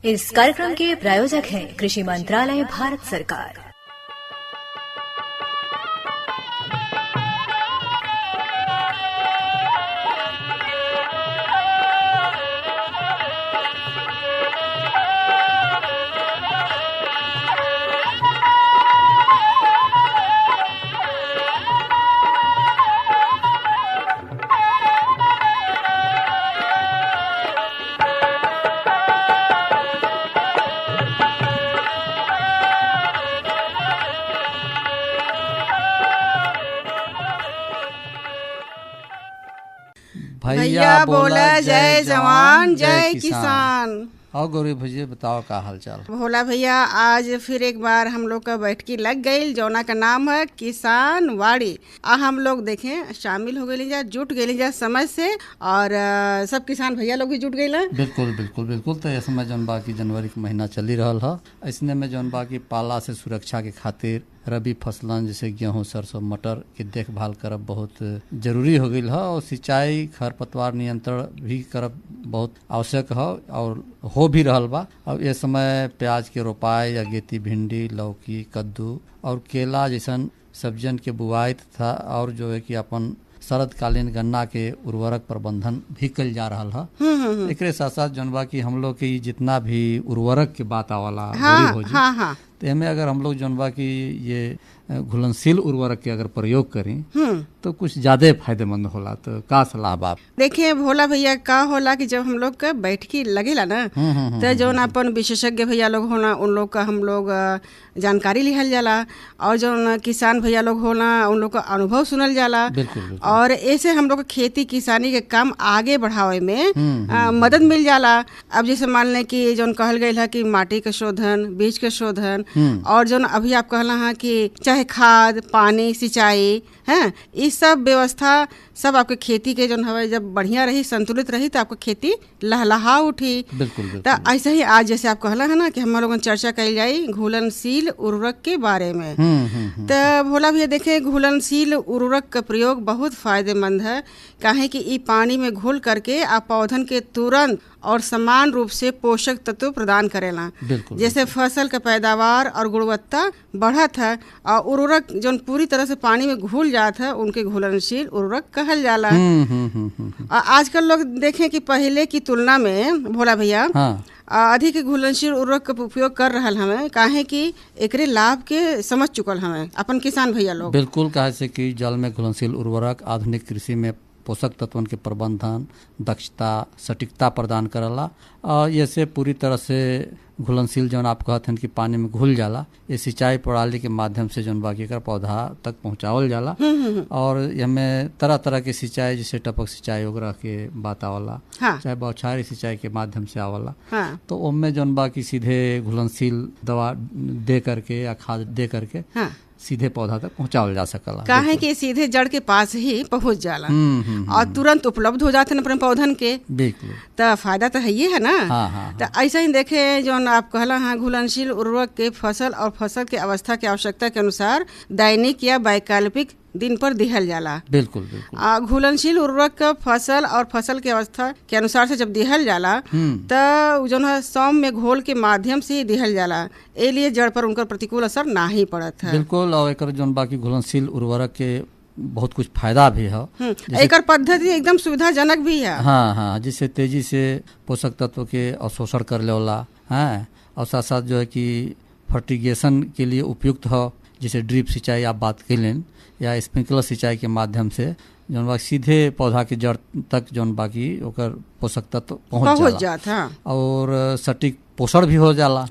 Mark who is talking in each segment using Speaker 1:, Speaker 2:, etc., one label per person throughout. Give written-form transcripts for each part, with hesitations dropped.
Speaker 1: इस कार्यक्रम के प्रायोजक हैं कृषि मंत्रालय, भारत सरकार।
Speaker 2: भैया बोला जय जवान जय किसान।
Speaker 3: और गौरी भैया बताओ का हाल चाल।
Speaker 2: भोला भैया आज फिर एक बार हम लोग का बैठकी लग गई, जौना का नाम है किसान वाड़ी। हम लोग देखें शामिल हो गए, जुट गए जा समय से, और सब किसान भैया लोग भी जुट गए।
Speaker 3: बिल्कुल बिल्कुल बिल्कुल। तो इस समय जौन बाकी जनवरी के महीना चली रहा है, इसने में जौन बाकी पाला से सुरक्षा के खातिर रबी फसलन जैसे गेहूं, सरसों, मटर के देखभाल करब बहुत जरूरी हो गई है, और सिंचाई, खरपतवार नियंत्रण भी करब बहुत आवश्यक है और हो भी रहल बा। अब ये समय प्याज के रोपाई या गेती, भिंडी, लौकी, कद्दू और केला जैसन सब्जियन के बुआई था, और जो है कि अपन शरदकालीन गन्ना के उर्वरक प्रबंधन भी कल जा रहा है। एक साथ साथ जनवा की हम लोग की जितना भी उर्वरक के बात आवाला तो हमें अगर हम लोग जनवा की ये घुलनशील उर्वरक के अगर प्रयोग करें तो कुछ ज्यादा फायदेमंद होला। तो का सलाह बाप?
Speaker 2: देखिए भोला भैया का होला कि जब हम लोग का बैठकी लगेला ना, तो जो अपन विशेषज्ञ भैया लोग होना उन लोग का हम लोग जानकारी लिहल जाला, और जो किसान भैया लोग होना उन लोग का अनुभव सुनल जाला।
Speaker 3: बिल्कुल।
Speaker 2: और ऐसे हम लोग खेती किसानी के काम आगे बढ़ावे में मदद मिल जाला। अब जैसे मान लें कि जो कहल गई है कि माटी के शोधन, बीज के शोधन, और जो अभी आप कहला है कि चाहे खाद, पानी, सिंचाई है, इस सब व्यवस्था सब आपके खेती के जो हवा जब बढ़िया रही, संतुलित रही, तो आपको खेती लहलहा उठी।
Speaker 3: बिल्कुल।
Speaker 2: तो ऐसे ही आज जैसे आप कहला है ना कि हम लोगों चर्चा करी जाए घुलनशील उर्वरक के बारे में। तो भोला भैया देखे घुलनशील उर्वरक का प्रयोग बहुत फायदेमंद है, काहे कि ई पानी में घुल करके आप पौधन के तुरंत और समान रूप से पोषक तत्व प्रदान करेला, जैसे फसल का पैदावार और गुणवत्ता बढ़त है। और उर्वरक जो पूरी तरह से पानी में घुल जाता है उनके घुलनशील उर्वरक कहल जाला। और आजकल लोग देखें कि पहले की तुलना में भोला भैया अधिक घुलनशील उर्वरक का उपयोग कर रहा हमें, काहे कि एकरे लाभ के समझ चुकल हमें अपन किसान भैया लोग।
Speaker 3: बिल्कुल, काहे से कि जल में घुलनशील उर्वरक आधुनिक कृषि में पोषक तत्वन के प्रबंधन, दक्षता, सटीकता प्रदान करला, और ये से पूरी तरह से घुलनशील जौन आप कहते हैं कि पानी में घुल जाला, ये सिंचाई प्रणाली के माध्यम से जौन बाकी कर पौधा तक पहुँचावल जाला। और हमें तरह तरह के सिंचाई जैसे टपक सिंचाई वगैरह के बात आवला, चाहे बौछारी सिंचाई के माध्यम से आवला। तो उनमें जौन बाकी सीधे घुलनशील दवा दे करके या खाद दे करके सीधे पौधा तक पहुंचावल जा सकला,
Speaker 2: काहे कि सीधे जड़ के पास ही पहुंच जाला और तुरंत उपलब्ध हो जाते हैं अपने पौधन के।
Speaker 3: बिल्कुल।
Speaker 2: तो फायदा तो है ही है ना। तो ऐसा ही देखे जो आप कहला हाँ घुलनशील उर्वरक के फसल और फसल के अवस्था की आवश्यकता के अनुसार दैनिक या वैकल्पिक दिन पर दिहल जाला।
Speaker 3: बिल्कुल बिल्कुल।
Speaker 2: घुलनशील उर्वरक का फसल और फसल के अवस्था के अनुसार से जब दिहल जाला तो जो है सौम में घोल के माध्यम से दिहल जाला, ए लिए जड़ पर उनका प्रतिकूल असर ना ही पड़त है।
Speaker 3: बिल्कुल। और एक जो बाकी घुलनशील उर्वरक के बहुत कुछ फायदा भी है।
Speaker 2: एक पद्धति एकदम सुविधाजनक भी है।
Speaker 3: हाँ, जिससे तेजी से पोषक तत्व के अवशोषण कर लेला है, और साथ साथ जो है कि फर्टिगेशन के लिए उपयुक्त हो, जैसे ड्रिप सिंचाई आप बात करें या स्प्रिंकलर सिंचाई के माध्यम से जौन बाकी सीधे पौधा के जड़ तक जौन बाकी ओकर पोषक तत्व पहुँच
Speaker 2: जाता,
Speaker 3: और सटीक पोषण भी हो जाला।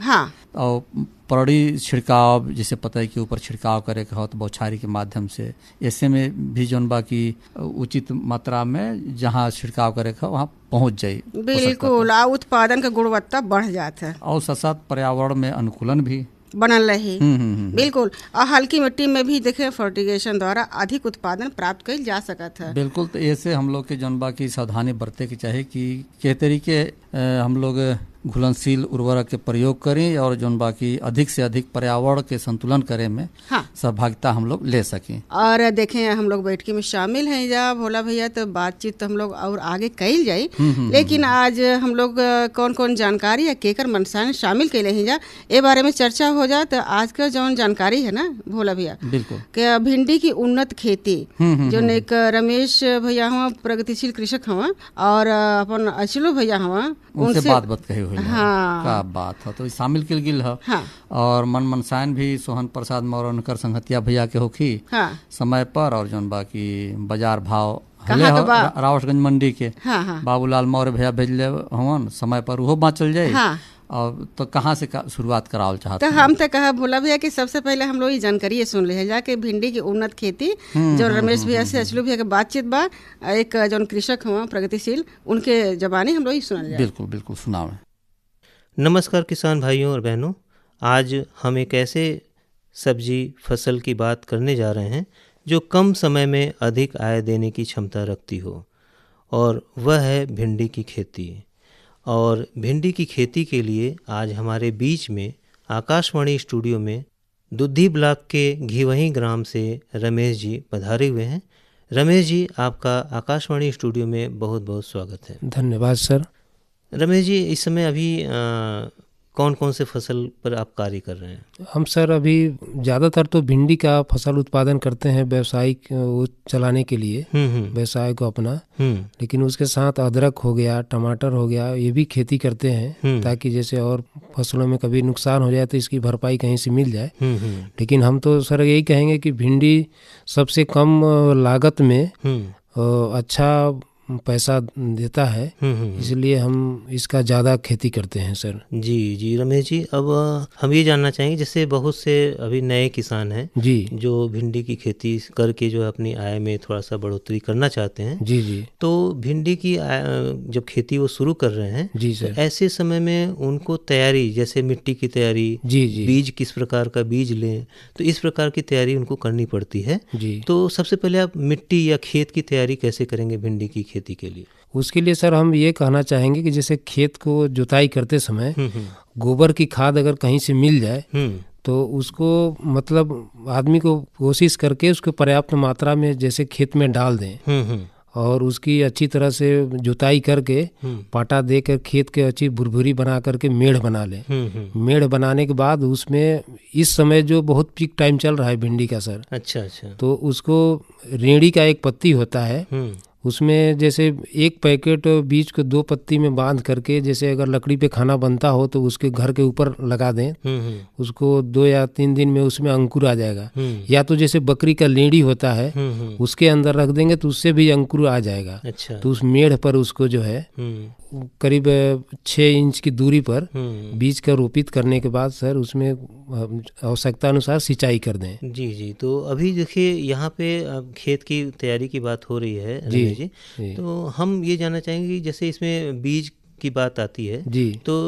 Speaker 3: और परड़ी छिड़काव जैसे पता के ऊपर छिड़काव करे के हो तो बौछारी के माध्यम से, ऐसे में भी जौन बाकी उचित मात्रा में जहाँ छिड़काव करे के वहाँ पहुँच जाये।
Speaker 2: बिल्कुल। उत्पादन का गुणवत्ता बढ़ जाता है, और
Speaker 3: साथ साथ पर्यावरण में अनुकूलन भी
Speaker 2: बनल रही। बिल्कुल। और हल्की मिट्टी में भी देखे फर्टिगेशन द्वारा अधिक उत्पादन प्राप्त कइल जा सकत है।
Speaker 3: बिल्कुल। तो ऐसे हम लोग के जौन बाकी सावधानी बरते के चाहे कि के तरीके हम लोग घुलनशील उर्वरक के प्रयोग करें और जौन बाकी अधिक से अधिक पर्यावरण के संतुलन करे में
Speaker 2: हाँ।
Speaker 3: सहभागिता हम लोग ले सकें।
Speaker 2: और देखें हम लोग बैठकी में शामिल हैं जा भोला भैया, तो बातचीत तो हम लोग और आगे कैल जाई, लेकिन आज हम लोग कौन कौन जानकारी या केकर मनसा शामिल कैले हैं जा ए बारे में चर्चा हो जा। तो आज का जौन जानकारी है ना भोला भैया,
Speaker 3: बिल्कुल
Speaker 2: कि भिंडी की उन्नत खेती जो एक रमेश भैया हुआ प्रगतिशील कृषक हुआ और अपन अचलो भैया हुआ
Speaker 3: उनसे बात कही हुई
Speaker 2: हाँ।
Speaker 3: का बात है तो शामिल किल गिल है।
Speaker 2: हाँ।
Speaker 3: और मन मनसायन भी सोहन प्रसाद मौर्य उनकर संगतिया भैया के होखी
Speaker 2: हाँ।
Speaker 3: समय पर, और जौन बाकी बाजार भाव रावटगंज मंडी के
Speaker 2: हाँ।
Speaker 3: बाबूलाल मौर्य भैया भेजले हवन समय पर उहो बाँचल जाए।
Speaker 2: हाँ।
Speaker 3: और तो कहाँ से शुरुआत करावल चाहते
Speaker 2: तो हम तो कहा भोला भैया कि सबसे पहले हम लोग ये जानकारी ये सुन ले जाके भिंडी की उन्नत खेती जो रमेश भैया से अचलू भैया के बातचीत बा, एक जौन कृषक हुआ प्रगतिशील उनके जबानी हम लोग सुनल जाए।
Speaker 3: बिल्कुल बिल्कुल सुनावे।
Speaker 4: नमस्कार किसान भाइयों और बहनों, आज हम एक ऐसे सब्जी फसल की बात करने जा रहे हैं जो कम समय में अधिक आय देने की क्षमता रखती हो, और वह है भिंडी की खेती। और भिंडी की खेती के लिए आज हमारे बीच में आकाशवाणी स्टूडियो में दुद्धी ब्लॉक के घीवही ग्राम से रमेश जी पधारे हुए हैं। रमेश जी, आपका आकाशवाणी स्टूडियो में बहुत बहुत स्वागत है।
Speaker 5: धन्यवाद सर।
Speaker 4: रमेश जी, इस समय अभी कौन कौन से फसल पर आप कार्य कर रहे हैं?
Speaker 5: हम सर अभी ज़्यादातर तो भिंडी का फसल उत्पादन करते हैं व्यावसायिक चलाने के लिए, व्यवसाय को अपना, लेकिन उसके साथ अदरक हो गया, टमाटर हो गया, ये भी खेती करते हैं ताकि जैसे और फसलों में कभी नुकसान हो जाए तो इसकी भरपाई कहीं से मिल जाए। लेकिन हम तो सर यही कहेंगे कि भिंडी सबसे कम लागत में अच्छा पैसा देता है, इसलिए हम इसका ज़्यादा खेती करते हैं सर।
Speaker 4: जी जी रमेश जी, अब हम ये जानना चाहेंगे, जैसे बहुत से अभी नए किसान हैं
Speaker 5: जी
Speaker 4: जो भिंडी की खेती करके जो है अपनी आय में थोड़ा सा बढ़ोतरी करना चाहते हैं।
Speaker 5: जी जी।
Speaker 4: तो भिंडी की जब खेती वो शुरू कर रहे हैं
Speaker 5: जी सर,
Speaker 4: तो ऐसे समय में उनको तैयारी, जैसे मिट्टी की तैयारी,
Speaker 5: जी जी,
Speaker 4: बीज किस प्रकार का बीज लें, तो इस प्रकार की तैयारी उनको करनी पड़ती है।
Speaker 5: जी।
Speaker 4: तो सबसे पहले आप मिट्टी या खेत की तैयारी कैसे करेंगे भिंडी की खेती के लिए?
Speaker 5: उसके लिए सर हम ये कहना चाहेंगे कि जैसे खेत को जुताई करते समय गोबर की खाद अगर कहीं से मिल जाए तो उसको मतलब आदमी को कोशिश करके उसको पर्याप्त मात्रा में जैसे खेत में डाल दें और उसकी अच्छी तरह से जुताई करके पाटा देकर खेत के अच्छी भुरभुरी बना करके मेढ़ बना लें। मेढ़ बनाने के बाद उसमें इस समय जो बहुत पीक टाइम चल रहा है भिंडी का सर,
Speaker 4: अच्छा,
Speaker 5: तो उसको रेड़ी का एक पत्ती होता है, उसमें जैसे एक पैकेट बीज को 2 पत्ती में बांध करके, जैसे अगर लकड़ी पे खाना बनता हो तो उसके घर के ऊपर लगा दें, उसको 2 या 3 दिन में उसमें अंकुर आ जाएगा। या तो जैसे बकरी का लेड़ी होता है उसके अंदर रख देंगे तो उससे भी अंकुर आ जाएगा।
Speaker 4: अच्छा।
Speaker 5: तो उस मेढ़ पर उसको जो है करीब 6 इंच की दूरी पर बीज का रोपित करने के बाद सर उसमें आवश्यकता अनुसार सिंचाई कर दें।
Speaker 4: जी जी। तो अभी देखिए यहाँ पे खेत की तैयारी की बात हो रही है रमेश जी, तो हम ये जानना चाहेंगे कि जैसे इसमें बीज की बात आती है
Speaker 5: जी,
Speaker 4: तो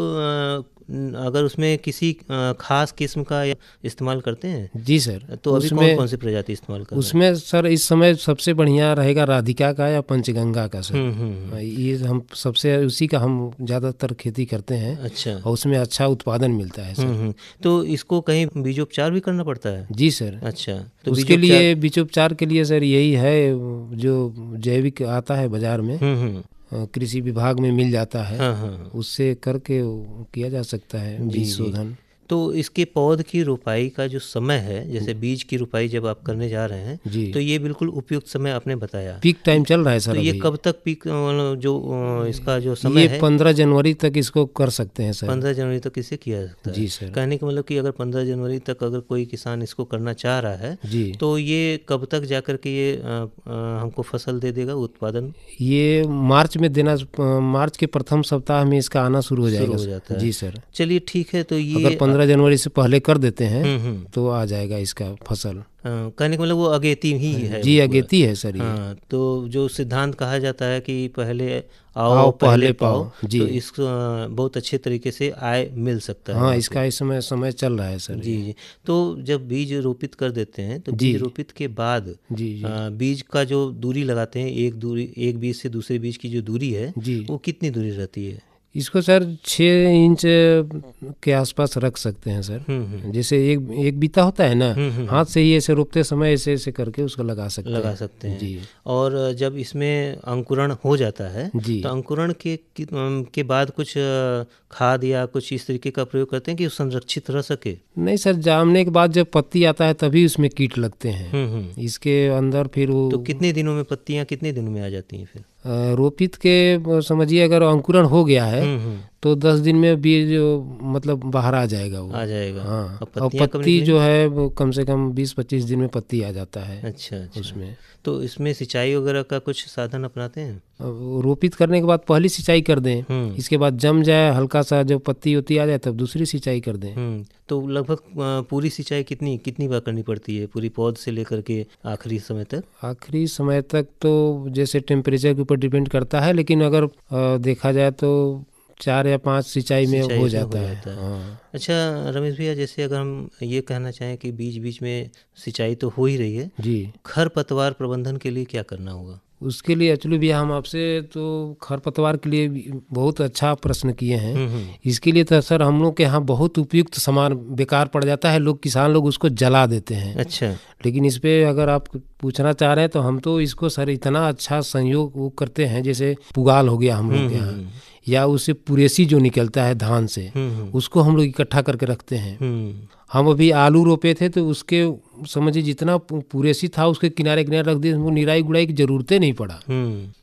Speaker 4: अगर उसमें किसी खास किस्म का इस्तेमाल करते हैं?
Speaker 5: जी सर।
Speaker 4: तो अभी कौन कौन सी प्रजाति इस्तेमाल कर रहे हैं?
Speaker 5: उसमें सर इस समय सबसे बढ़िया रहेगा राधिका का या पंचगंगा का सर। ये हम सबसे उसी का हम ज़्यादातर खेती करते हैं।
Speaker 4: अच्छा।
Speaker 5: और उसमें अच्छा उत्पादन मिलता है सर।
Speaker 4: तो इसको कहीं बीजोपचार भी करना पड़ता है?
Speaker 5: जी सर।
Speaker 4: अच्छा। तो
Speaker 5: उसके लिए बीजोपचार के लिए सर यही है जो जैविक आता है बाजार में, कृषि विभाग में मिल जाता है। उससे करके किया जा सकता है बीज शोधन।
Speaker 4: तो इसके पौध की रोपाई का जो समय है, जैसे बीज की रोपाई जब आप करने जा रहे हैं
Speaker 5: जी,
Speaker 4: तो ये बिल्कुल उपयुक्त समय आपने बताया,
Speaker 5: पीक टाइम चल रहा है सर।
Speaker 4: तो ये कब तक पीक जो इसका जो समय
Speaker 5: ये
Speaker 4: है?
Speaker 5: 15 जनवरी तक इसको कर सकते हैं सर।
Speaker 4: 15 जनवरी तक इसे किया जा सकता है?
Speaker 5: जी सर।
Speaker 4: कहने का मतलब कि अगर 15 जनवरी तक अगर कोई किसान इसको करना चाह रहा है
Speaker 5: जी,
Speaker 4: तो ये कब तक जाकर के ये हमको फसल दे देगा, उत्पादन?
Speaker 5: ये मार्च में देना, मार्च के प्रथम सप्ताह में इसका आना शुरू हो जाएगा। जी सर।
Speaker 4: चलिए ठीक है। तो ये
Speaker 5: अगर 15 जनवरी से पहले कर देते हैं तो आ जाएगा इसका फसल।
Speaker 4: कहने का मतलब वो अगेती ही है?
Speaker 5: जी अगेती है सर ये।
Speaker 4: तो जो सिद्धांत कहा जाता है कि पहले आओ पहले पाओ,
Speaker 5: जी,
Speaker 4: तो इसको बहुत अच्छे तरीके से आय मिल सकता है।
Speaker 5: हाँ, इसका इस समय चल रहा है सर।
Speaker 4: जी जी। तो जब बीज रोपित कर देते हैं तो बीज रोपित के बाद
Speaker 5: जी,
Speaker 4: बीज का जो दूरी लगाते हैं, एक बीज से दूसरे बीज की जो दूरी है
Speaker 5: जी,
Speaker 4: वो कितनी दूरी रहती है?
Speaker 5: इसको सर 6 इंच के आसपास रख सकते हैं सर। जैसे एक बीता होता है ना, हाथ से ही ऐसे रोपते समय ऐसे ऐसे करके उसको लगा सकते हैं
Speaker 4: जी। और जब इसमें अंकुरण हो जाता है
Speaker 5: जी,
Speaker 4: तो अंकुरण के बाद कुछ खाद या कुछ इस तरीके का प्रयोग करते हैं कि वो संरक्षित रह सके?
Speaker 5: नहीं सर, जामने के बाद जब पत्ती आता है तभी उसमें कीट लगते हैं। इसके अंदर फिर वो
Speaker 4: तो कितने दिनों में पत्तियां कितने दिनों में आ जाती हैं फिर?
Speaker 5: रोपित के समझिए अगर अंकुरण हो गया है तो 10 दिन में बीज मतलब बाहर आ जाएगा, वो
Speaker 4: आ जाएगा।
Speaker 5: हाँ,
Speaker 4: और
Speaker 5: और पत्ती जो है वो कम से कम 20-25 दिन में पत्ती आ जाता है।
Speaker 4: अच्छा।
Speaker 5: उसमें
Speaker 4: तो इसमें सिंचाई वगैरह का कुछ साधन अपनाते हैं?
Speaker 5: रोपित करने के बाद पहली सिंचाई कर दें, इसके बाद जम जाए हल्का सा, जब पत्ती होती आ जाए तब दूसरी सिंचाई कर दें।
Speaker 4: तो लगभग पूरी सिंचाई कितनी बार करनी पड़ती है, पूरी पौध से लेकर के आखिरी समय तक?
Speaker 5: आखिरी समय तक तो जैसे टेम्परेचर के ऊपर डिपेंड करता है, लेकिन अगर देखा जाए तो 4 या 5 सिंचाई में हो जाता है। हाँ।
Speaker 4: अच्छा रमेश भैया, जैसे अगर हम ये कहना चाहें कि बीच बीच में सिंचाई तो हो ही रही है
Speaker 5: जी,
Speaker 4: खरपतवार प्रबंधन के लिए क्या करना होगा?
Speaker 5: उसके लिए एक्चुअली भैया हम आपसे तो खरपतवार के लिए बहुत अच्छा प्रश्न किए हैं। इसके लिए तो सर हम लोग के यहाँ बहुत उपयुक्त सामान बेकार पड़ जाता है, किसान लोग उसको जला देते हैं।
Speaker 4: अच्छा।
Speaker 5: लेकिन इस पे अगर आप पूछना चाह रहे हैं तो हम तो इसको सर इतना अच्छा संयोग वो करते हैं, जैसे पुगाल हो गया हम लोग के यहाँ, या उससे पुरेसी जो निकलता है धान से, उसको हम लोग इकट्ठा करके रखते हैं। हम अभी आलू रोपे थे तो उसके समझिए जितना पुरेसी था उसके किनारे किनारे रख दिए, वो निराई गुड़ाई की जरूरत नहीं पड़ा।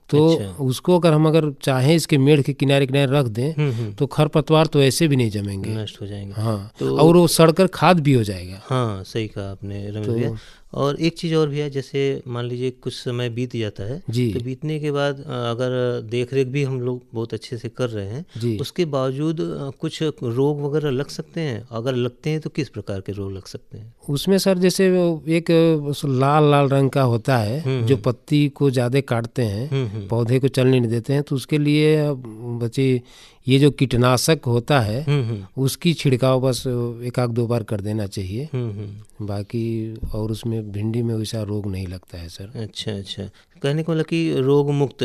Speaker 5: तो उसको अगर चाहें इसके मेढ़ के किनारे किनारे रख दें तो खरपतवार तो ऐसे भी नहीं जमेंगे,
Speaker 4: नष्ट हो जाएंगे।
Speaker 5: हाँ, तो और वो सड़कर खाद भी हो जाएगा।
Speaker 4: हाँ सही कहा आपने रमेश भैया। और एक चीज़ और भी है, जैसे मान लीजिए कुछ समय बीत जाता है तो बीतने के बाद अगर देख रेख भी हम लोग बहुत अच्छे से कर रहे हैं, उसके बावजूद कुछ रोग वगैरह लग सकते हैं? अगर लगते हैं तो किस प्रकार के रोग लग सकते हैं?
Speaker 5: उसमें सर जैसे एक लाल लाल रंग का होता है जो पत्ती को ज़्यादा काटते हैं, पौधे को चलने नहीं देते हैं, तो उसके लिए बच्चे ये जो कीटनाशक होता है उसकी छिड़काव बस 1-2 बार कर देना चाहिए। बाकी और उसमें भिंडी में वैसा रोग नहीं लगता है सर।
Speaker 4: अच्छा अच्छा, कहने को मतलब कि रोग मुक्त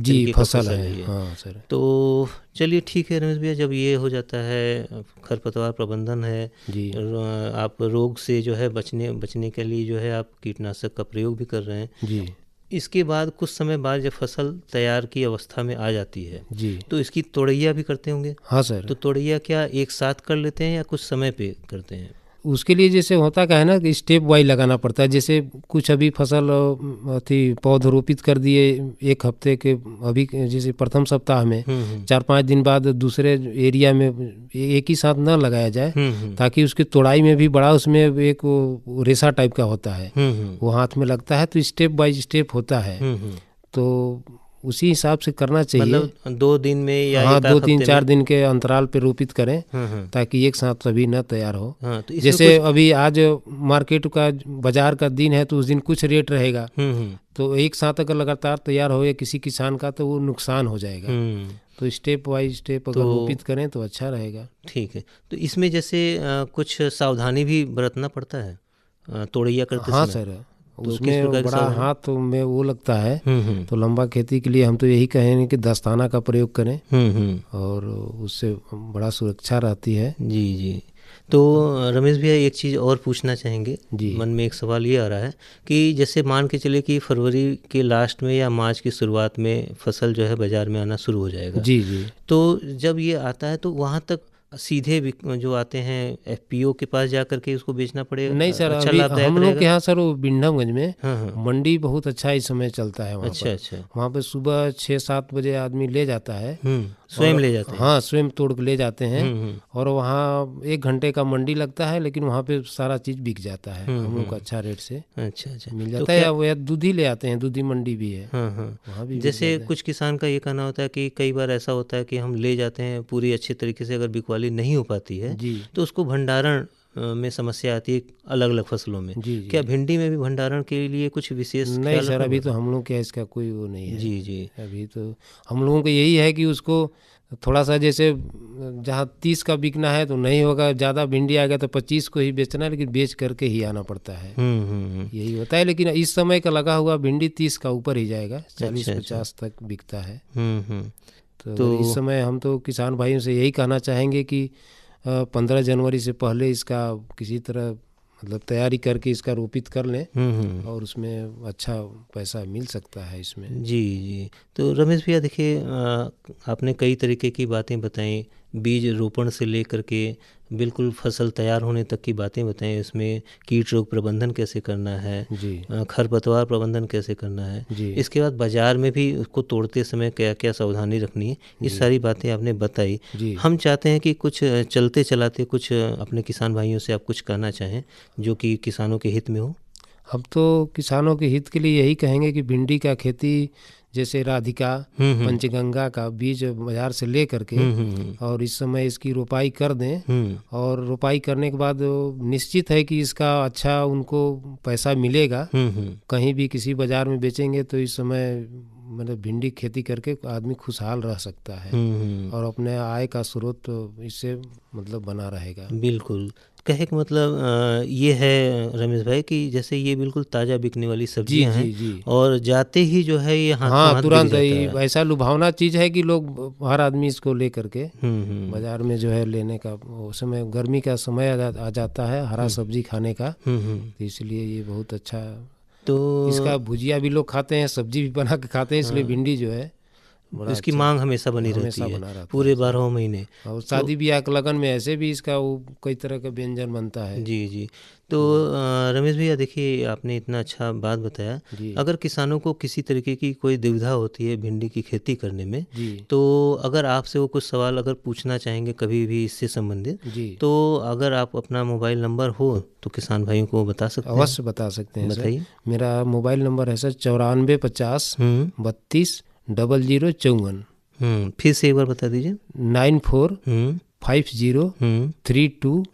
Speaker 5: जी फसल है। हाँ सर।
Speaker 4: तो चलिए ठीक है रमेश भैया, जब ये हो जाता है खरपतवार प्रबंधन है
Speaker 5: जी,
Speaker 4: आप रोग से जो है बचने के लिए जो है आप कीटनाशक का प्रयोग भी कर रहे हैं
Speaker 5: जी,
Speaker 4: इसके बाद कुछ समय बाद जब फसल तैयार की अवस्था में आ जाती है
Speaker 5: जी,
Speaker 4: तो इसकी तोड़ैया भी करते होंगे?
Speaker 5: हाँ सर।
Speaker 4: तो तोड़ैया क्या एक साथ कर लेते हैं या कुछ समय पे करते हैं?
Speaker 5: उसके लिए जैसे होता क्या है ना कि स्टेप वाइज लगाना पड़ता है। जैसे कुछ अभी फसल पौध रोपित कर दिए 1 हफ्ते के, अभी जैसे प्रथम सप्ताह में 4-5 दिन बाद दूसरे एरिया में एक ही साथ न लगाया जाए, ताकि उसकी तोड़ाई में भी बड़ा उसमें एक रेशा टाइप का होता है, वो हाथ में लगता है, तो स्टेप बाय स्टेप होता है। तो उसी हिसाब से करना चाहिए।
Speaker 4: मतलब 2 दिन में या
Speaker 5: हाँ, 2-3-4 दिन के अंतराल पे रोपित करें ताकि एक साथ सभी न तैयार हो।
Speaker 4: हाँ, तो
Speaker 5: जैसे अभी आज मार्केट का बाजार का दिन है तो उस दिन कुछ रेट रहेगा, तो एक साथ अगर लगातार तैयार हो किसी किसान का तो वो नुकसान हो जाएगा। तो स्टेप बाय स्टेप अगर रोपित करें तो अच्छा रहेगा।
Speaker 4: ठीक है। तो इसमें जैसे कुछ सावधानी भी बरतना पड़ता है तोड़ैया करते समय?
Speaker 5: हाँ सर, तो उसमें बड़ा हाथ में वो लगता है, तो लंबा खेती के लिए हम तो यही कहेंगे कि दस्ताना का प्रयोग करें और उससे बड़ा सुरक्षा रहती है।
Speaker 4: जी जी। तो रमेश भैया एक चीज़ और पूछना चाहेंगे, मन में एक सवाल ये आ रहा है कि जैसे मान के चले कि फरवरी के लास्ट में या मार्च की शुरुआत में फसल जो है बाज़ार में आना शुरू हो जाएगा।
Speaker 5: जी जी।
Speaker 4: तो जब ये आता है तो वहाँ तक सीधे जो आते हैं एफपीओ के पास जा करके उसको बेचना पड़ेगा?
Speaker 5: नहीं सर,
Speaker 4: अच्छा,
Speaker 5: अभी हम लोग के यहाँ सर वो बिंडमगंज में मंडी बहुत अच्छा इस समय चलता है वहाँ पर।
Speaker 4: अच्छा।
Speaker 5: वहाँ पे सुबह 6-7 बजे आदमी ले जाता है,
Speaker 4: स्वयं ले जाते हैं?
Speaker 5: हाँ, स्वयं तोड़ के ले जाते हैं और वहाँ 1 घंटे का मंडी लगता है, लेकिन वहाँ पे सारा चीज़ बिक जाता है हम लोग को अच्छा रेट से।
Speaker 4: अच्छा
Speaker 5: मिल जाता है। या दूध ही ले आते हैं, दूधी मंडी भी है वहाँ भी।
Speaker 4: जैसे कुछ किसान का ये कहना होता है कि कई बार ऐसा होता है कि हम ले जाते हैं पूरी अच्छी तरीके से, अगर बिकवाली नहीं हो पाती है तो उसको भंडारण में समस्या आती है अलग अलग फसलों में। क्या भिंडी में भी भंडारण के लिए कुछ विशेष?
Speaker 5: नहीं सर, अभी तो हम लोग के इसका कोई वो नहीं है।
Speaker 4: जी जी।
Speaker 5: अभी तो हम लोगों को यही है कि उसको थोड़ा सा, जैसे जहाँ 30 का बिकना है तो नहीं होगा, ज़्यादा भिंडी आ गया तो 25 को ही बेचना है, लेकिन बेच करके ही आना पड़ता है। यही होता है। लेकिन इस समय का लगा हुआ भिंडी 30 का ऊपर ही जाएगा, 40-50 तक बिकता है। तो इस समय हम तो किसान भाइयों से यही कहना चाहेंगे कि 15 जनवरी से पहले इसका किसी तरह मतलब तैयारी करके इसका रोपित कर लें और उसमें अच्छा पैसा मिल सकता है इसमें।
Speaker 4: जी जी। तो रमेश भैया देखिए, आपने कई तरीके की बातें बताई, बीज रोपण से लेकर के बिल्कुल फसल तैयार होने तक की बातें बताएं। इसमें कीट रोग प्रबंधन कैसे करना है
Speaker 5: जी,
Speaker 4: खरपतवार प्रबंधन कैसे करना है
Speaker 5: जी,
Speaker 4: इसके बाद बाजार में भी उसको तोड़ते समय क्या क्या सावधानी रखनी है, ये सारी बातें आपने बताई।
Speaker 5: जी।
Speaker 4: हम चाहते हैं कि कुछ चलते चलाते कुछ अपने किसान भाइयों से आप कुछ कहना चाहें जो कि किसानों के हित में हो।
Speaker 5: हम तो किसानों के हित के लिए यही कहेंगे कि भिंडी का खेती जैसे राधिका पंचगंगा का बीज बाजार से ले करके और इस समय इसकी रोपाई कर दें और रोपाई करने के बाद निश्चित है कि इसका अच्छा उनको पैसा मिलेगा। कहीं भी किसी बाजार में बेचेंगे तो इस समय मतलब भिंडी खेती करके आदमी खुशहाल रह सकता है और अपने आय का स्रोत इससे मतलब बना रहेगा।
Speaker 4: बिल्कुल, कहे कि मतलब ये है रमेश भाई कि जैसे ये बिल्कुल ताज़ा बिकने वाली सब्जियां हैं
Speaker 5: जी।
Speaker 4: और जाते ही जो है ये हाथ
Speaker 5: हाँ,
Speaker 4: बिक
Speaker 5: तुरंत
Speaker 4: जाता
Speaker 5: ही
Speaker 4: है।
Speaker 5: ऐसा लुभावना चीज है कि लोग हर आदमी इसको ले करके बाजार में जो है लेने का, उस समय गर्मी का समय आ जाता है हरा सब्जी खाने का, तो इसलिए ये बहुत अच्छा।
Speaker 4: तो
Speaker 5: इसका भुजिया भी लोग खाते हैं, सब्जी भी बना के खाते हैं, इसलिए भिंडी जो है बड़ा
Speaker 4: इसकी
Speaker 5: अच्छा,
Speaker 4: मांग हमेशा बनी
Speaker 5: हमेशा
Speaker 4: रहती
Speaker 5: बना
Speaker 4: है
Speaker 5: रहता
Speaker 4: पूरे
Speaker 5: है।
Speaker 4: 12 महीने।
Speaker 5: और शादी ब्याह के लगन में ऐसे भी इसका वो कई तरह का व्यंजन बनता है।
Speaker 4: जी जी। तो रमेश भैया देखिए, आपने इतना अच्छा बात बताया।
Speaker 5: जी।
Speaker 4: अगर किसानों को किसी तरीके की कोई दुविधा होती है भिंडी की खेती करने में,
Speaker 5: जी
Speaker 4: तो अगर आपसे वो कुछ सवाल अगर पूछना चाहेंगे कभी भी इससे संबंधित,
Speaker 5: जी,
Speaker 4: तो अगर आप अपना मोबाइल नंबर हो तो किसान भाइयों को बता सकते हैं।
Speaker 5: अवश्य बता सकते हैं सर।
Speaker 4: बताइए।
Speaker 5: मेरा मोबाइल नंबर है सर 9450 32 0054।
Speaker 4: फिर से एक बार बता दीजिए।
Speaker 5: 9450 32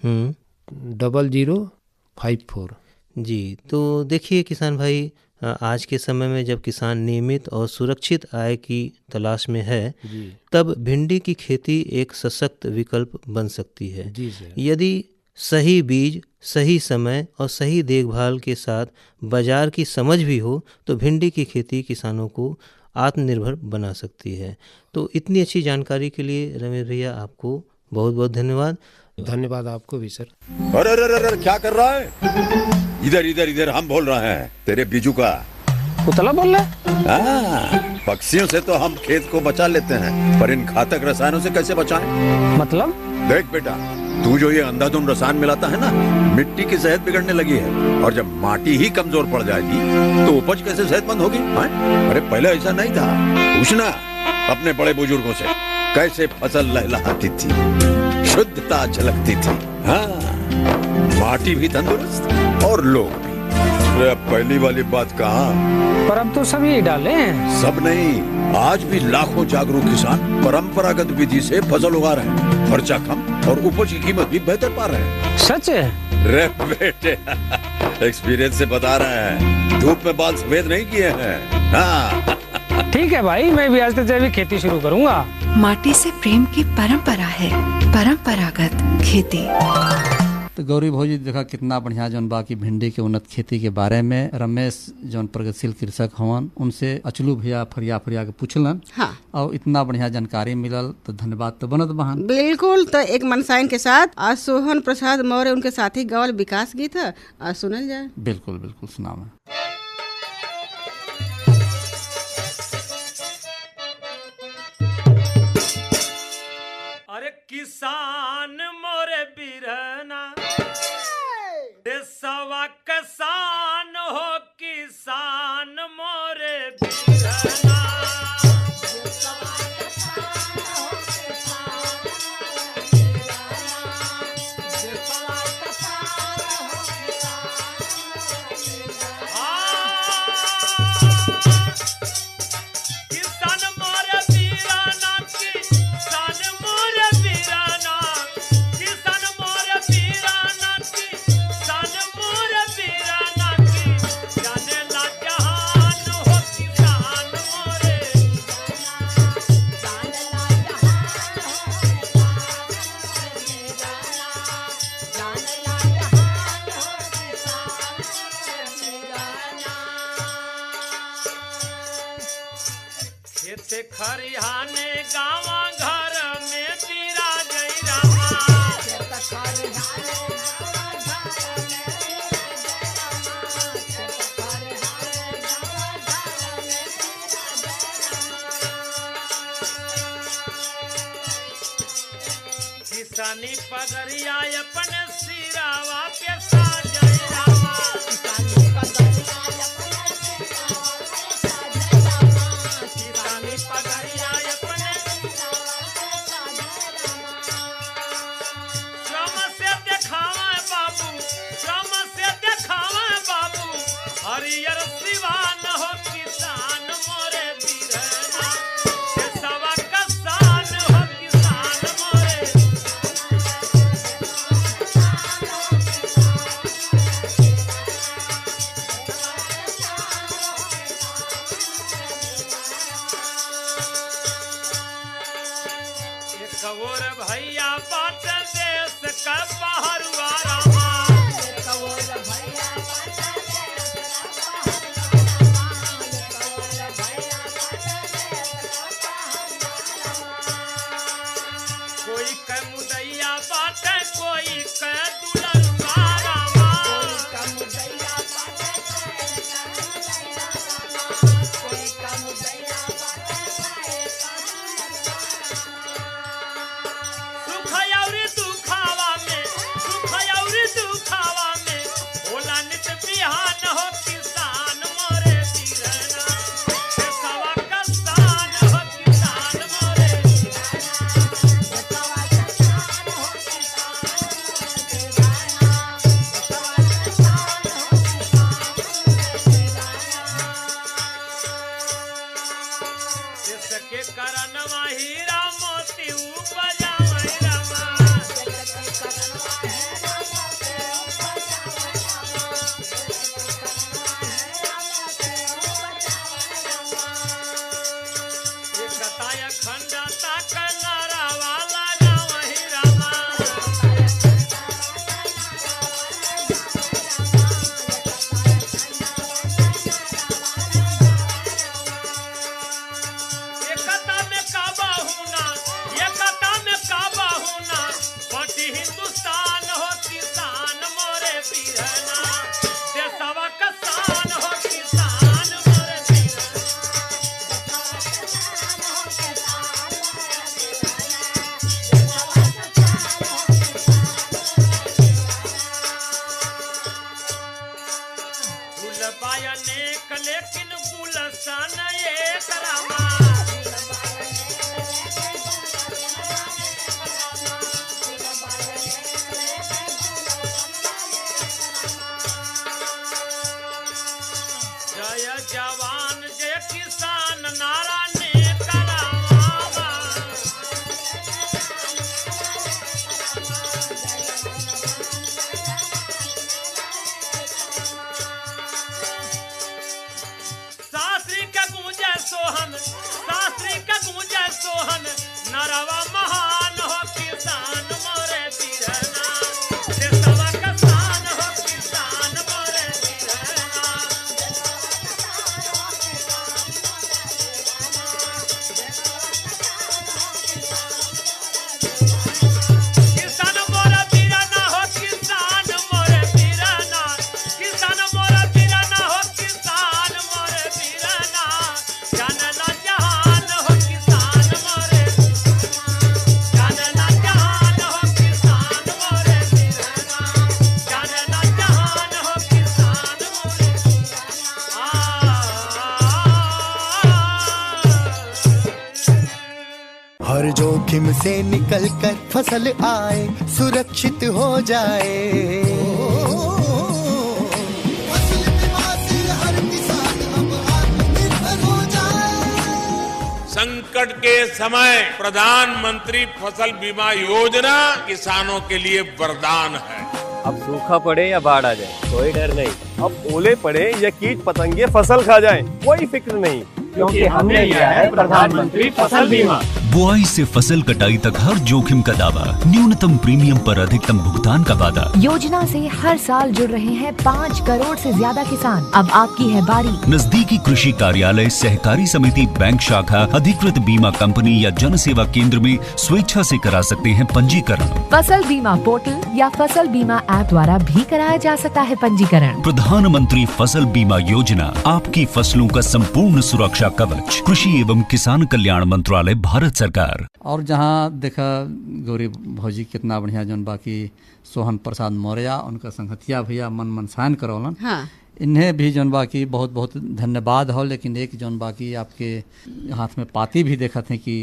Speaker 5: 0054।
Speaker 4: जी। तो देखिए किसान भाई, आज के समय में जब किसान नियमित और सुरक्षित आय की तलाश में है,
Speaker 5: जी
Speaker 4: तब भिंडी की खेती एक सशक्त विकल्प बन सकती है।
Speaker 5: जी सर।
Speaker 4: यदि सही बीज, सही समय और सही देखभाल के साथ बाजार की समझ भी हो तो भिंडी की खेती किसानों को आत्मनिर्भर बना सकती है। तो इतनी अच्छी जानकारी के लिए रमेश भैया आपको बहुत बहुत धन्यवाद।
Speaker 5: धन्यवाद आपको भी सर।
Speaker 6: अरे अरे अरे क्या कर रहा है? इधर इधर इधर, हम बोल रहे हैं तेरे बीजू का।
Speaker 7: उतला बोल रहा है?
Speaker 6: हाँ, पक्षियों से तो हम खेत को बचा लेते हैं, पर इन घातक रसायनों से कैसे बचाएं?
Speaker 7: मतलब?
Speaker 6: देख बेटा, तू जो ये अंधाधुंध रसायन मिलाता है ना, मिट्टी की सेहत बिगड़ने लगी है और जब माटी ही कमजोर पड़ जाएगी तो उपज कैसे सेहतमंद होगी? अरे पहले ऐसा नहीं था। पूछना अपने बड़े बुजुर्गों से, कैसे फसल लहलहाती थी, शुद्धता झलकती थी। हाँ, माटी भी तंदुरुस्त और लोग भी। अरे अब पहली वाली बात कहाँ?
Speaker 7: पर अब तो सभी डाले हैं।
Speaker 6: सब नहीं, आज भी लाखों जागरूक किसान परंपरागत विधि से फसल उगा रहे हैं। खर्चा कम और उपज की कीमत भी बेहतर पा रहे हैं।
Speaker 7: सच है?
Speaker 6: रे बेटे, एक्सपीरियंस से बता रहे हैं, धूप में बाल सफेद नहीं किए हैं। हाँ।
Speaker 7: ठीक है भाई, मैं भी आज से जैविक खेती शुरू करूंगा।
Speaker 8: माटी से प्रेम की परंपरा है, परंपरागत खेती।
Speaker 3: तो गौरी भौजी देखा कितना बढ़िया जौन बाकी भिंडी के उन्नत खेती के बारे में रमेश जौन प्रगतिशील कृषक हवन उनसे अचलू भैया फरिया के पूछलन।
Speaker 2: हाँ,
Speaker 3: और इतना बढ़िया जानकारी मिलल तो धन्यवाद तो बनत बहन।
Speaker 2: बिल्कुल। तो एक मनसाइन के साथ आज सोहन प्रसाद मौर्य उनके साथी गवल विकास गीत है, आज सुनल जाए।
Speaker 3: बिल्कुल बिल्कुल सुनावा।
Speaker 9: अरे किसान मोरे बिरना देशवा किसान हो, किसान मोरे बिरना। जाने ला जहान हो किसान किसानी पगड़िया अपने सिरावा पे साजय रामा किसानी पगड़िया अपने श्रम से देखावा बाबू श्रम से देखावा बाबू हरियर सिवान हो किसान मोरे बीरना से सवा कसान हो किसान मोरे एक और भैया बाट देश का पहरुआ रामा कोई के मुदैया बाटे कोई के दुलरुआ रामा सुख और दुखावा में होला नित बिहान हो किसान मोरे बीरना से सवा कसान हो किसान मोरे इसके कारण हीरा मोती उपजा रमा एकताया खंडता कनारा वाला गाँव ही रमा एकता में काबा होना बटी हिंदुस्तान हो किसान मोरे बीरना देशवा कसान हो किसान मोरे बीरना गुलबाया नेक लेकिन गुलशन एक रामा जय जवान जय किसान नारा नेक रामा शास्त्री का गूंजे सोहन नरवा महान हो किसान मोरे बीरना देशवा कसान हो किसान मोरे बीरना किसान मोरा बीरना हो किसान मोरे बीरना किसान मोरा बीरना हो किसान मोरे बीरना जानला जहान हो किसान मोरे जानला जहान हो किसान मोरे बीरना जानला जहान हो किसान मोरे
Speaker 10: हर जोखिम से निकल कर फसल आए सुरक्षित हो जाए फसल बीमा से हर किसान अब आत्मनिर्भर हो जाए।
Speaker 11: संकट के समय प्रधानमंत्री फसल बीमा योजना किसानों के लिए वरदान है।
Speaker 12: अब सूखा पड़े या बाढ़ आ जाए कोई डर नहीं, अब ओले पड़े या कीट पतंगे फसल खा जाए कोई फिक्र नहीं, क्योंकि हमने लिया है प्रधानमंत्री फसल बीमा।
Speaker 13: बुआई से फसल कटाई तक हर जोखिम का दावा, न्यूनतम प्रीमियम पर अधिकतम भुगतान का वादा।
Speaker 14: योजना से हर साल जुड़ रहे हैं 5 करोड़ से ज्यादा किसान। अब आपकी है बारी।
Speaker 13: नजदीकी कृषि कार्यालय, सहकारी समिति, बैंक शाखा, अधिकृत बीमा कंपनी या जन सेवा केंद्र में स्वेच्छा से करा सकते हैं पंजीकरण।
Speaker 14: फसल बीमा पोर्टल या फसल बीमा ऐप द्वारा भी कराया जा सकता है पंजीकरण।
Speaker 13: प्रधानमंत्री फसल बीमा योजना आपकी फसलों का संपूर्ण सुरक्षा कवच। कृषि एवं किसान कल्याण मंत्रालय, भारत सरकार। सरकार।
Speaker 3: और जहाँ देखा गौरी भौजी कितना बढ़िया जौन बाकी सोहन प्रसाद मौर्य उनका संगतिया भैया मन मनसायन करौलन।
Speaker 2: हाँ।
Speaker 3: इन्हें भी जौन बाकी बहुत बहुत धन्यवाद हो। लेकिन एक जौन बाकी आपके हाथ में पाती भी देखा थे कि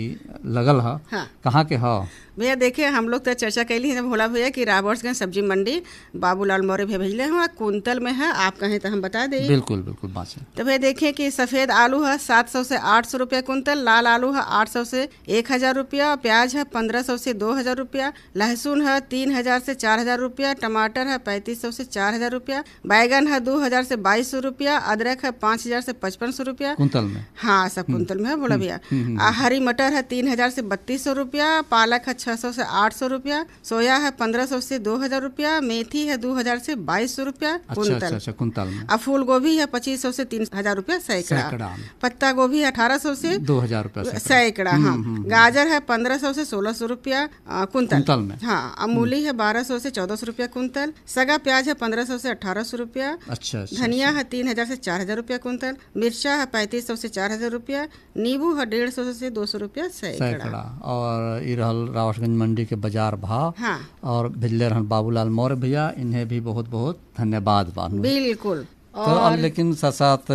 Speaker 3: लगल है।
Speaker 2: हाँ।
Speaker 3: कहाँ के हो
Speaker 2: भैया? देखिए हम लोग तो चर्चा कैली है भोला भैया कि राबर्ट्सगंज सब्जी मंडी बाबूलाल मौर्य भैया भेजले हुआ कुंतल में है। आप कहें तो हम बता दें।
Speaker 3: बिल्कुल बिल्कुल बात है।
Speaker 2: तो भैया देखिए कि सफ़ेद आलू है 700 से 800 रुपया कुंतल, लाल आलू है 800 से 1000 रुपया, प्याज है 1500 से 2000 रुपया, लहसुन है 3000 से 4000 रुपया, टमाटर है 3500 से 4000 रुपया, बैगन है 2000 से 2200 रुपया, अदरक है 5000 से 5500 रुपया
Speaker 3: कुंतल में।
Speaker 2: हाँ, सब कुंतल में है भोला भैया। हरी मटर है 3000 से 3200 रुपया, पालक है 600 से 800 रुपया, सोया है 1500 से 2000 रुपया, मेथी है 2000 से 2200 रुपया कुंतल।
Speaker 3: अच्छा, कुंतल में।
Speaker 2: अब फूल गोभी है 2500 से 3000 रुपया सैकड़ा, पत्ता गोभी है 1800 से
Speaker 3: 2000 रुपया
Speaker 2: सैकड़ा। हाँ, गाजर है 1500 से 1600 रुपया कुंतल
Speaker 3: में।
Speaker 2: हाँ, अब मूली है 1200 से 1400 रुपया कुंतल, सगा प्याज है 1500 से 1800 रुपया, धनिया है 3000 से 4000 रुपया कुंतल, मिर्चा है 3500 से 4000 रुपया, नींबू है 150 से 200 रुपया सैकड़ा।
Speaker 3: और ये रहल रावटगंज मंडी के बाजार भाव।
Speaker 2: हाँ। और
Speaker 3: भेजले रहन बाबूलाल मौर्य भैया, इन्हें भी बहुत बहुत धन्यवाद बा।
Speaker 2: बिल्कुल।
Speaker 3: तो अब लेकिन साथ साथ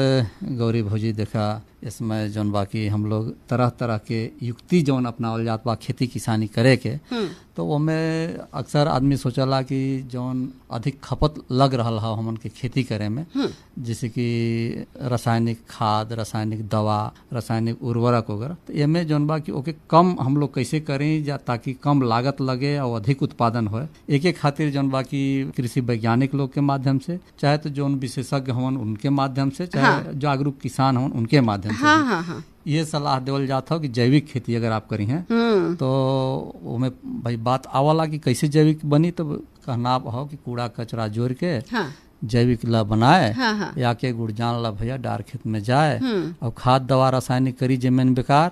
Speaker 3: गौरी भौजी देखा इसमें जौन बाकी हम लोग तरह तरह के युक्ति जौन अपनावल जात बा खेती किसानी करे के, तो वो में अक्सर आदमी सोचला कि जौन अधिक खपत लग रहा है हमन के खेती करे में, जैसे कि रासायनिक खाद, रासायनिक दवा, रासायनिक उर्वरक वगैरह, तो एमे जौन बा कि ओके कम हम लोग कैसे करें जा ताकि कम लागत लगे और अधिक उत्पादन हो। एक खातिर जौन बा कि कृषि वैज्ञानिक लोग के माध्यम से, चाहे तो जौन विशेषज्ञ हवन उनके माध्यम से, चाहे जागरूक किसान हवन उनके माध्यम से।
Speaker 2: हाँ।
Speaker 3: ये सलाह देवल जाता हो कि जैविक खेती अगर आप करी हैं तो उसमें भाई बात आवला कि कैसे जैविक बनी, तो कहना हो कि कूड़ा कचरा जोड़ के
Speaker 2: हाँ।
Speaker 3: जैविक ला बनाए।
Speaker 2: हाँ।
Speaker 3: या के गुड़ जान ला भैया डार खेत में जाए और खाद दवा रासायनिक करी जमीन बेकार,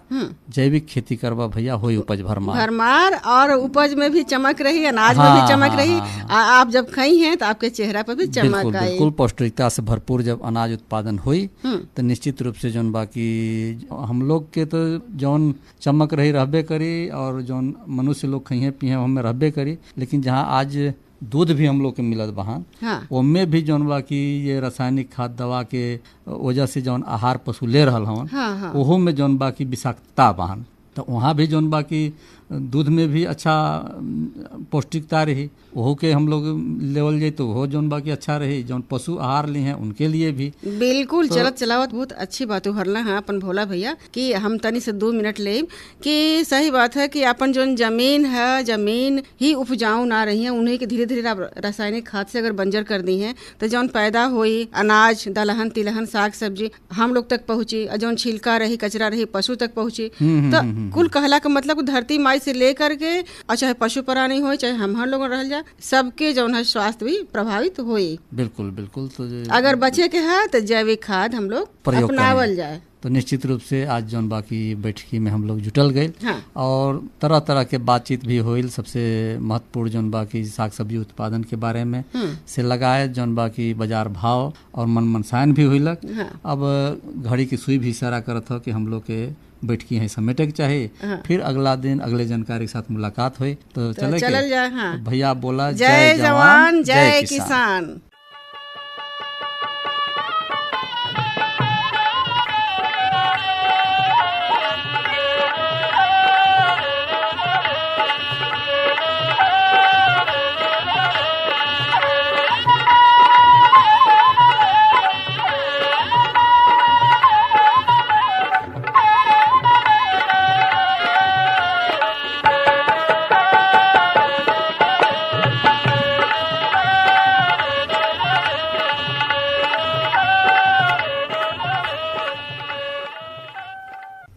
Speaker 3: जैविक खेती करवा भैया होई उपज भरमार
Speaker 2: और उपज में भी चमक रही, अनाज में भी चमक रही। आप जब खाई हैं तो आपके चेहरा पर भी चमक आई।
Speaker 3: बिल्कुल पौष्टिकता से भरपूर जब अनाज उत्पादन हुई तो निश्चित रूप से जौन बाकी हम लोग के तो जौन चमक रही रहबे करी और जौन मनुष्य लोग खाइए पिए हमें रहबे करी। लेकिन जहाँ आज दूध भी हम लोग के मिलत बहान, उनमें भी जौन बा कि ये रासायनिक खाद दवा के वजह से जौन आहार पशु ले रहल हवन, ओहो में जौन बा कि विषाक्तता बहान, तो वहाँ भी जौन बा कि दूध में भी अच्छा पौष्टिकता रही, ओहो के हम लोग लेवल जाए तो वो जौन बाकी अच्छा रही, जौन पशु आहार ली हैं उनके लिए भी।
Speaker 2: बिल्कुल। तो चलत चलावत बहुत अच्छी बात हरला है अपन भोला भैया कि हम तनी से 2 मिनट ले कि सही बात है कि अपन जो जमीन है, जमीन ही उपजाऊ ना रही है, उन्हें के धीरे धीरे रासायनिक खाद से अगर बंजर कर दी है तो जौन पैदा हुई अनाज दलहन तिलहन साग सब्जी हम लोग तक पहुँची, जौन छिलका रही कचरा रही पशु तक पहुँची। तो कुल कहला का मतलब धरती माई से लेकर के और चाहे पशु प्राणी हो चाहे हम लोग रह जा, सबके जौन है स्वास्थ्य भी प्रभावित होई।
Speaker 3: बिल्कुल बिल्कुल। तो
Speaker 2: अगर बचे के है तो जैविक खाद हम लोग अपनावल जाए।
Speaker 3: तो निश्चित रूप से आज जौन बाकी बैठकी में हम लोग जुटल गए और तरह तरह के बातचीत भी होइल। सबसे महत्वपूर्ण जौन बाकी साग सब्जी उत्पादन के बारे में से लगाए, जौन बाकी बाजार भाव और मन मनसायन भी होइलक। अब घड़ी की सुई भी इशारा करत हो कि हम लोग के बैठकी है समेटे के चाहे, फिर अगला दिन अगले जानकारी के साथ मुलाकात हुई। तो चले
Speaker 2: जाए।
Speaker 3: भैया बोला
Speaker 2: जय जवान जय किसान।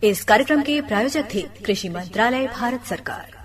Speaker 1: इस कार्यक्रम के प्रायोजक थे कृषि मंत्रालय भारत सरकार।